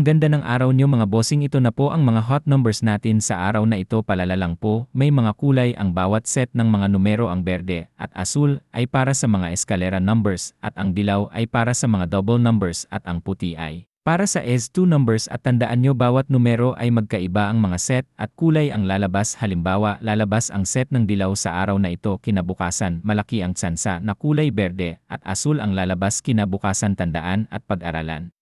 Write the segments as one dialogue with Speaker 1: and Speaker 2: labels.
Speaker 1: Ang ganda ng araw nyo mga bossing, ito na po ang mga hot numbers natin sa araw na ito. Palala lang po, may mga kulay ang bawat set ng mga numero. Ang berde at asul ay para sa mga eskalera numbers at ang dilaw ay para sa mga double numbers at ang puti ay para sa S2 numbers. At tandaan nyo, bawat numero ay magkaiba ang mga set at kulay ang lalabas. Halimbawa, lalabas ang set ng dilaw sa araw na ito, kinabukasan malaki ang tsansa na kulay berde at asul ang lalabas kinabukasan. Tandaan at pag-aralan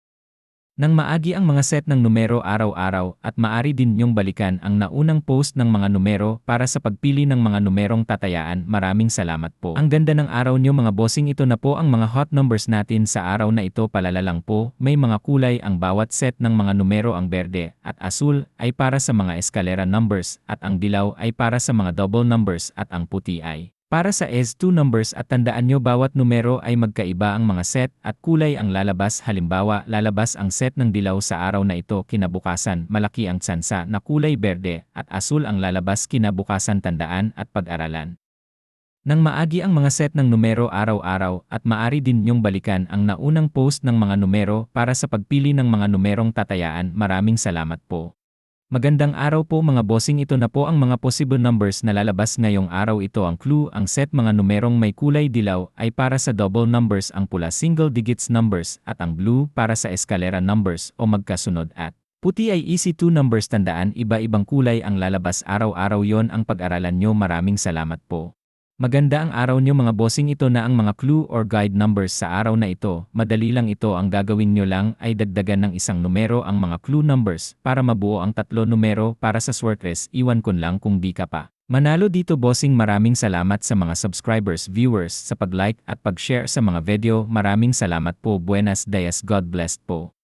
Speaker 1: nang maagi ang mga set ng numero araw-araw at maaari din niyong balikan ang naunang post ng mga numero para sa pagpili ng mga numerong tatayaan. Maraming salamat po. Ang ganda ng araw niyo mga bossing, ito na po ang mga hot numbers natin sa araw na ito. Palala lang po, may mga kulay ang bawat set ng mga numero. Ang berde at asul ay para sa mga eskalera numbers at ang dilaw ay para sa mga double numbers at ang puti ay para sa S2 numbers. At tandaan nyo, bawat numero ay magkaiba ang mga set at kulay ang lalabas. Halimbawa, lalabas ang set ng dilaw sa araw na ito, kinabukasan malaki ang tsansa na kulay berde at asul ang lalabas kinabukasan. Tandaan at pag-aralan nang maagi ang mga set ng numero araw-araw at maaari din nyong balikan ang naunang post ng mga numero para sa pagpili ng mga numerong tatayaan. Maraming salamat po. Magandang araw po mga bossing, ito na po ang mga possible numbers na lalabas ngayong araw. Ito ang clue, ang set mga numerong may kulay dilaw ay para sa double numbers, ang pula single digits numbers at ang blue para sa eskalera numbers o magkasunod at puti ay easy 2 numbers. Tandaan, iba-ibang kulay ang lalabas araw-araw, yon ang pag-aralan nyo. Maraming salamat po. Maganda ang araw nyo mga bossing, ito na ang mga clue or guide numbers sa araw na ito. Madali lang ito, ang gagawin nyo lang ay dagdagan ng isang numero ang mga clue numbers para mabuo ang 3 numero para sa Swertres. Iwan ko lang kung di ka pa manalo dito bossing. Maraming salamat sa mga subscribers, viewers sa pag-like at pag-share sa mga video. Maraming salamat po. Buenas dias, God bless po.